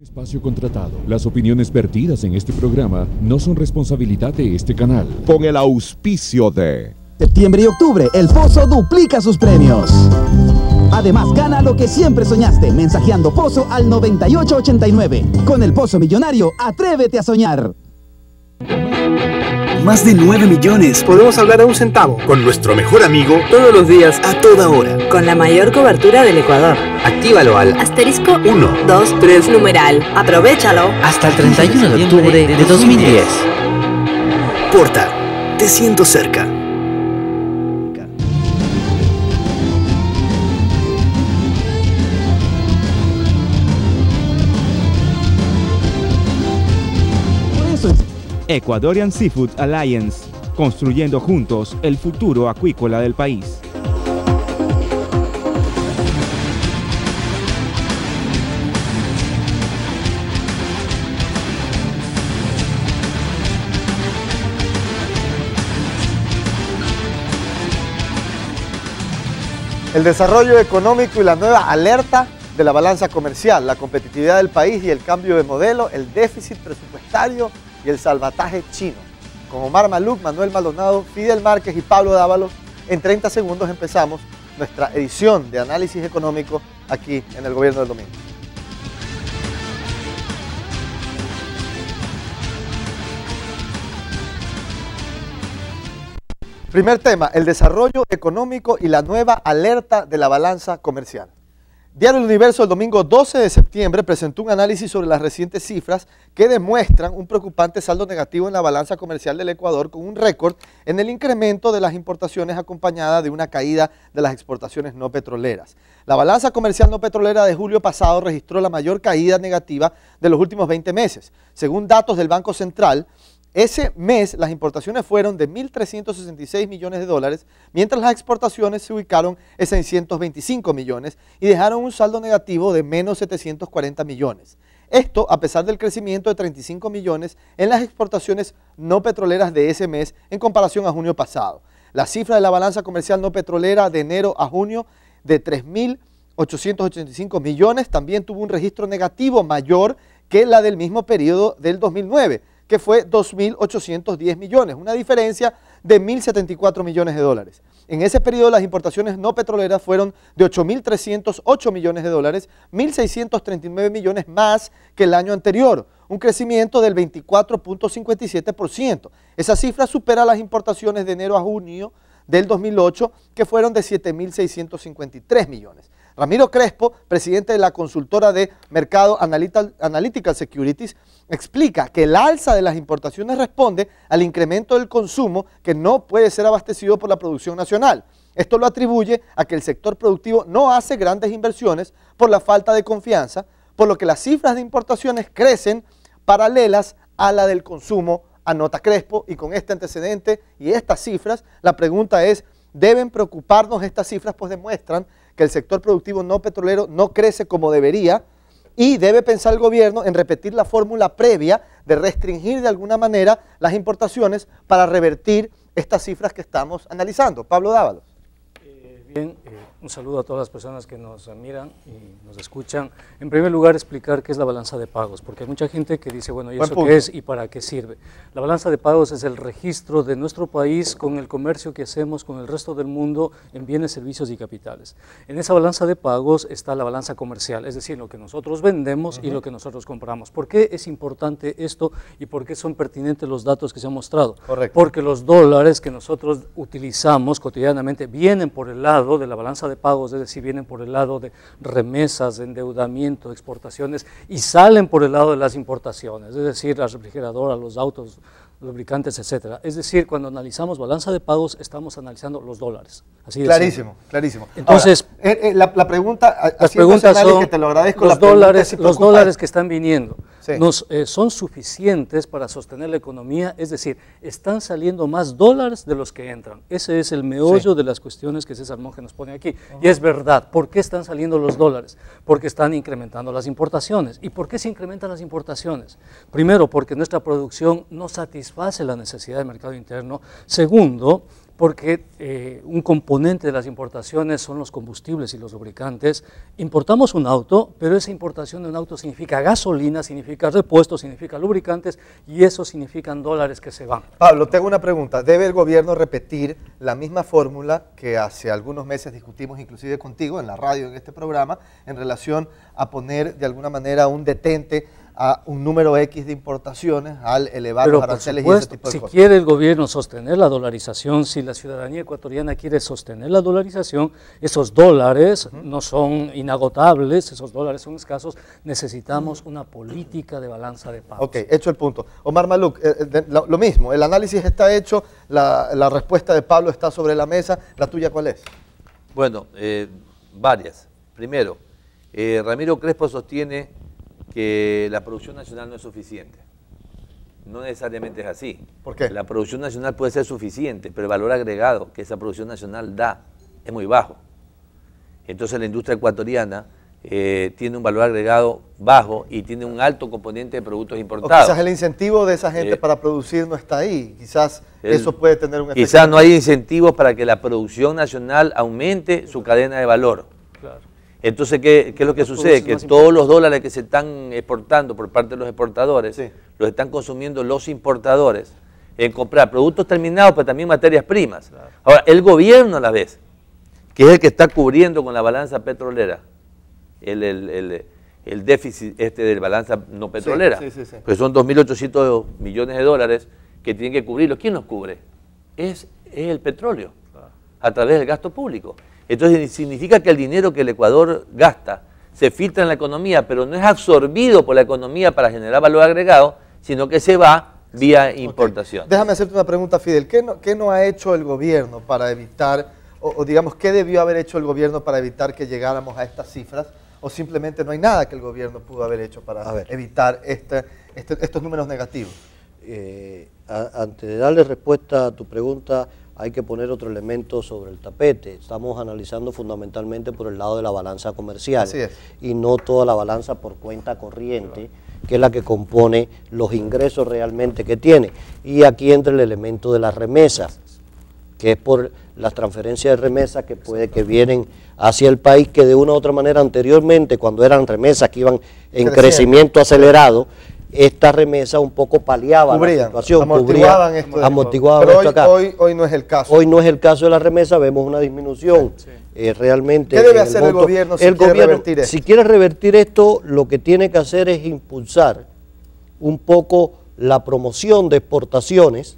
Espacio contratado. Las opiniones vertidas en este programa no son responsabilidad de este canal. Con el auspicio de septiembre y octubre, El Pozo duplica sus premios. Además, gana lo que siempre soñaste, mensajeando Pozo al 9889. Con El Pozo Millonario, atrévete a soñar. Más de 9 millones. Podemos hablar a un centavo. Con nuestro mejor amigo. Todos los días, a toda hora. Con la mayor cobertura del Ecuador. Actívalo al asterisco 1, 2, 3, numeral. Aprovéchalo. Hasta el 31 de octubre de 2010. Porta, te siento cerca. Ecuadorian Seafood Alliance, construyendo juntos el futuro acuícola del país. El desarrollo económico y la nueva alerta de la balanza comercial, la competitividad del país y el cambio de modelo, el déficit presupuestario y el salvataje chino. Con Omar Maluk, Manuel Maldonado, Fidel Márquez y Pablo Dávalos, en 30 segundos empezamos nuestra edición de análisis económico aquí en el Gobierno del Domingo. Primer tema, el desarrollo económico y la nueva alerta de la balanza comercial. Diario El Universo el domingo 12 de septiembre presentó un análisis sobre las recientes cifras que demuestran un preocupante saldo negativo en la balanza comercial del Ecuador, con un récord en el incremento de las importaciones acompañada de una caída de las exportaciones no petroleras. La balanza comercial no petrolera de julio pasado registró la mayor caída negativa de los últimos 20 meses. Según datos del Banco Central, ese mes las importaciones fueron de 1.366 millones de dólares, mientras las exportaciones se ubicaron en 625 millones y dejaron un saldo negativo de menos 740 millones. Esto a pesar del crecimiento de 35 millones en las exportaciones no petroleras de ese mes en comparación a junio pasado. La cifra de la balanza comercial no petrolera de enero a junio de 3.885 millones también tuvo un registro negativo mayor que la del mismo periodo del 2009, que fue 2.810 millones, una diferencia de 1.074 millones de dólares. En ese periodo las importaciones no petroleras fueron de 8.308 millones de dólares, 1.639 millones más que el año anterior, un crecimiento del 24.57%. Esa cifra supera las importaciones de enero a junio del 2008, que fueron de 7.653 millones. Ramiro Crespo, presidente de la consultora de mercado Analytical Securities, explica que el alza de las importaciones responde al incremento del consumo que no puede ser abastecido por la producción nacional. Esto lo atribuye a que el sector productivo no hace grandes inversiones por la falta de confianza, por lo que las cifras de importaciones crecen paralelas a la del consumo, anota Crespo, y con este antecedente y estas cifras, la pregunta es, ¿deben preocuparnos estas cifras? Pues demuestran que el sector productivo no petrolero no crece como debería y debe pensar el gobierno en repetir la fórmula previa de restringir de alguna manera las importaciones para revertir estas cifras que estamos analizando. Pablo Dávalos. Un saludo a todas las personas que nos miran y nos escuchan. En primer lugar, explicar qué es la balanza de pagos, porque hay mucha gente que dice, bueno, ¿y eso qué es y para qué sirve? La balanza de pagos es el registro de nuestro país con el comercio que hacemos con el resto del mundo en bienes, servicios y capitales. En esa balanza de pagos está la balanza comercial, es decir, lo que nosotros vendemos y lo que nosotros compramos. ¿Por qué es importante esto y por qué son pertinentes los datos que se han mostrado? Correcto. Porque los dólares que nosotros utilizamos cotidianamente vienen por el lado de la balanza de pagos, es decir, vienen por el lado de remesas, de endeudamiento, de exportaciones y salen por el lado de las importaciones, es decir, la refrigeradora, los autos, lubricantes, etcétera. Es decir, cuando analizamos balanza de pagos estamos analizando los dólares. Así de clarísimo, simple. clarísimo. Entonces, ahora, la pregunta, las preguntas son, que te lo agradezco, los dólares que están viniendo, sí, son suficientes para sostener la economía, es decir, están saliendo más dólares de los que entran. Ese es el meollo de las cuestiones que César Monge nos pone aquí. Y es verdad, ¿por qué están saliendo los dólares? Porque están incrementando las importaciones. ¿Y por qué se incrementan las importaciones? Primero, porque nuestra producción no satisface la necesidad del mercado interno. Segundo, porque un componente de las importaciones son los combustibles y los lubricantes. Importamos un auto, pero esa importación de un auto significa gasolina, significa repuestos, significa lubricantes, y eso significan dólares que se van. Pablo, tengo una pregunta. ¿Debe el gobierno repetir la misma fórmula que hace algunos meses discutimos inclusive contigo en la radio, en este programa, en relación a poner de alguna manera un detente a un número X de importaciones al elevar los aranceles y ese tipo de cosas? Si quiere el gobierno sostener la dolarización, si la ciudadanía ecuatoriana quiere sostener la dolarización, esos dólares no son inagotables, esos dólares son escasos, necesitamos una política de balanza de pagos. Ok, hecho el punto. Omar Maluc, lo mismo, el análisis está hecho, la respuesta de Pablo está sobre la mesa, ¿la tuya cuál es? Bueno, varias. Primero, Ramiro Crespo sostiene que la producción nacional no es suficiente. No necesariamente es así. ¿Por qué? La producción nacional puede ser suficiente, pero el valor agregado que esa producción nacional da es muy bajo. Entonces la industria ecuatoriana tiene un valor agregado bajo y tiene un alto componente de productos importados. O quizás el incentivo de esa gente para producir no está ahí. Quizás eso puede tener un efecto. Quizás no hay incentivos para que la producción nacional aumente su cadena de valor. Claro. Entonces, ¿qué es lo que sucede? Que todos los dólares que se están exportando por parte de los exportadores, los están consumiendo los importadores en comprar productos terminados, pero también materias primas. Claro. Ahora, el gobierno a la vez, que es el que está cubriendo con la balanza petrolera, el déficit de la balanza no petrolera, pues son 2.800 millones de dólares que tienen que cubrirlo. ¿Quién los cubre? Es el petróleo, a través del gasto público. Entonces significa que el dinero que el Ecuador gasta se filtra en la economía, pero no es absorbido por la economía para generar valor agregado, sino que se va vía importación. Déjame hacerte una pregunta, Fidel. ¿Qué no ha hecho el gobierno para evitar, o digamos, qué debió haber hecho el gobierno para evitar que llegáramos a estas cifras? ¿O simplemente no hay nada que el gobierno pudo haber hecho para evitar estos números negativos? Antes de darle respuesta a tu pregunta, hay que poner otro elemento sobre el tapete. Estamos analizando fundamentalmente por el lado de la balanza comercial. Así es. Y no toda la balanza por cuenta corriente, que es la que compone los ingresos realmente que tiene. Y aquí entra el elemento de las remesas, que es por las transferencias de remesas que vienen hacia el país, que de una u otra manera anteriormente, cuando eran remesas que iban en crecimiento acelerado, esta remesa un poco paliaba la situación, amortiguaban esto acá. Hoy no es el caso. Hoy no es el caso de la remesa, vemos una disminución realmente. ¿Qué debe hacer el gobierno si quiere revertir esto? Si quiere revertir esto, lo que tiene que hacer es impulsar un poco la promoción de exportaciones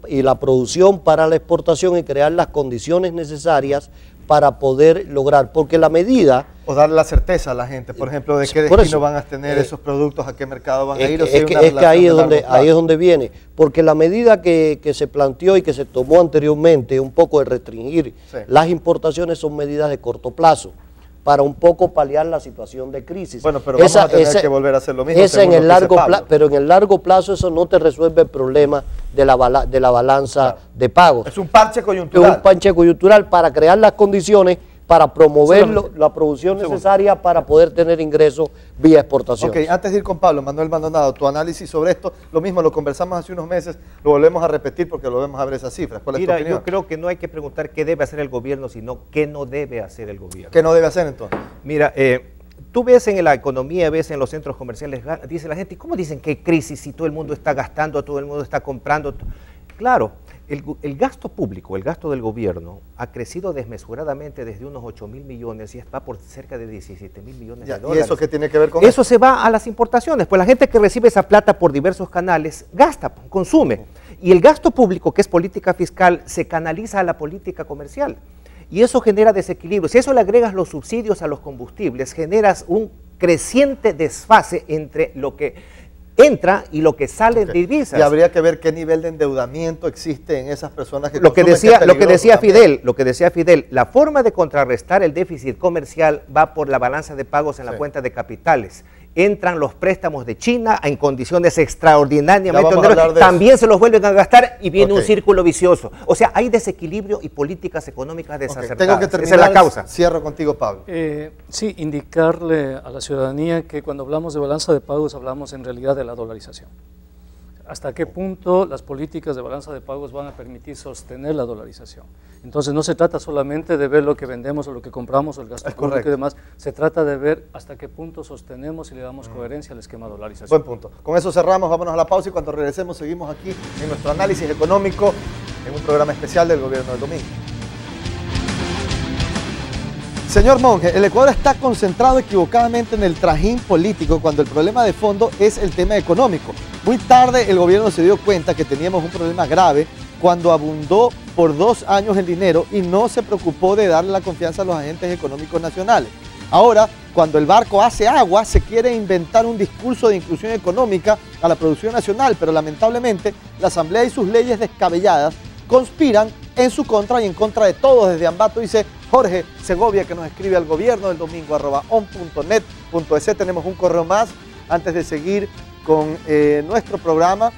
y la producción para la exportación y crear las condiciones necesarias para poder lograr, porque la medida... O darle la certeza a la gente, por ejemplo, de qué destino van a tener esos productos, a qué mercado van a ir. Es que ahí es donde viene, porque la medida que se planteó y que se tomó anteriormente, un poco de restringir las importaciones, son medidas de corto plazo, para un poco paliar la situación de crisis. Bueno, pero vamos a tener que volver a hacer lo mismo. Pero en el largo plazo eso no te resuelve el problema de la balanza de pagos. Es un parche coyuntural. Es un parche coyuntural para crear las condiciones para promover la producción necesaria para poder tener ingresos vía exportación. Ok, antes de ir con Pablo, Manuel Maldonado, tu análisis sobre esto, lo mismo lo conversamos hace unos meses, lo volvemos a repetir porque lo vemos a ver esas cifras. ¿Cuál es tu opinión? Yo creo que no hay que preguntar qué debe hacer el gobierno, sino qué no debe hacer el gobierno. ¿Qué no debe hacer entonces? Mira, tú ves en la economía, ves en los centros comerciales, dice la gente, ¿cómo dicen que hay crisis si todo el mundo está gastando, todo el mundo está comprando? Claro, el gasto público, el gasto del gobierno ha crecido desmesuradamente desde unos 8.000 millones y va por cerca de 17.000 millones de dólares. ¿Y eso qué tiene que ver con eso? Eso se va a las importaciones, pues la gente que recibe esa plata por diversos canales gasta, consume. Y el gasto público, que es política fiscal, se canaliza a la política comercial. Y eso genera desequilibrio. Si a eso le agregas los subsidios a los combustibles, generas un creciente desfase entre lo que entra y lo que sale de divisas. Y habría que ver qué nivel de endeudamiento existe en esas personas que lo que decía Fidel, la forma de contrarrestar el déficit comercial va por la balanza de pagos en la cuenta de capitales. Entran los préstamos de China en condiciones extraordinariamente onerosas, también se los vuelven a gastar y viene un círculo vicioso. O sea, hay desequilibrio y políticas económicas desacertadas. Tengo que terminar. Esa es la causa. Cierro contigo, Pablo. Sí, indicarle a la ciudadanía que cuando hablamos de balanza de pagos hablamos en realidad de la dolarización. hasta qué punto las políticas de balanza de pagos van a permitir sostener la dolarización. Entonces no se trata solamente de ver lo que vendemos o lo que compramos o el gasto público y demás, se trata de ver hasta qué punto sostenemos y le damos coherencia al esquema de dolarización. Buen punto. Con eso cerramos, vámonos a la pausa y cuando regresemos seguimos aquí en nuestro análisis económico en un programa especial del Gobierno del Domingo. Señor Monge, el Ecuador está concentrado equivocadamente en el trajín político cuando el problema de fondo es el tema económico. Muy tarde el gobierno se dio cuenta que teníamos un problema grave cuando abundó por 2 años el dinero y no se preocupó de darle la confianza a los agentes económicos nacionales. Ahora, cuando el barco hace agua, se quiere inventar un discurso de inclusión económica a la producción nacional, pero lamentablemente la Asamblea y sus leyes descabelladas conspiran en su contra y en contra de todos. Desde Ambato dice Jorge Segovia, que nos escribe al gobierno del domingo @on.net.es. Tenemos un correo más antes de seguir con nuestro programa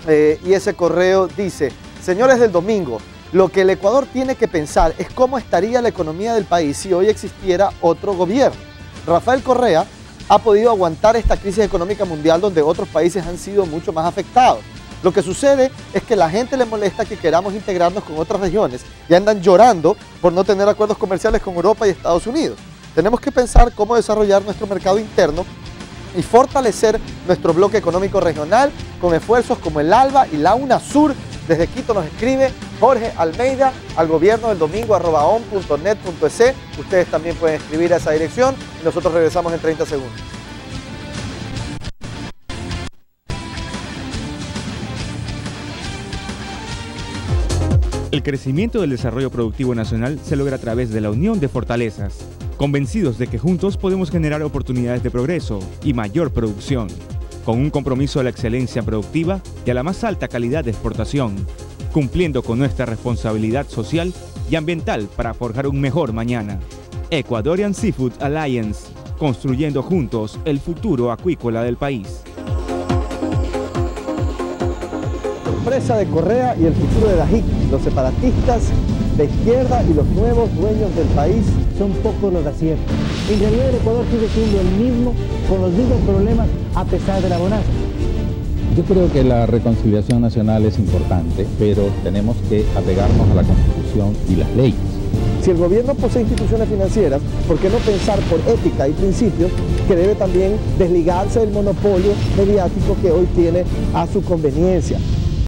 y ese correo dice: señores del domingo, lo que el Ecuador tiene que pensar es cómo estaría la economía del país si hoy existiera otro gobierno. Rafael Correa ha podido aguantar esta crisis económica mundial donde otros países han sido mucho más afectados. Lo que sucede es que a la gente le molesta que queramos integrarnos con otras regiones y andan llorando por no tener acuerdos comerciales con Europa y Estados Unidos. Tenemos que pensar cómo desarrollar nuestro mercado interno y fortalecer nuestro bloque económico regional con esfuerzos como el ALBA y la UNASUR. Desde Quito nos escribe Jorge Almeida al gobierno del domingo @on.net.es. Ustedes también pueden escribir a esa dirección y nosotros regresamos en 30 segundos. El crecimiento del desarrollo productivo nacional se logra a través de la unión de fortalezas, convencidos de que juntos podemos generar oportunidades de progreso y mayor producción, con un compromiso a la excelencia productiva y a la más alta calidad de exportación, cumpliendo con nuestra responsabilidad social y ambiental para forjar un mejor mañana. Ecuadorian Seafood Alliance, construyendo juntos el futuro acuícola del país. Sorpresa de Correa y el futuro de la JIC. Los separatistas de izquierda y los nuevos dueños del país son pocos los aciertos. En realidad el Ecuador sigue siendo el mismo, con los mismos problemas a pesar de la bonanza. Yo creo que la reconciliación nacional es importante, pero tenemos que apegarnos a la Constitución y las leyes. Si el gobierno posee instituciones financieras, ¿por qué no pensar por ética y principios que debe también desligarse del monopolio mediático que hoy tiene a su conveniencia?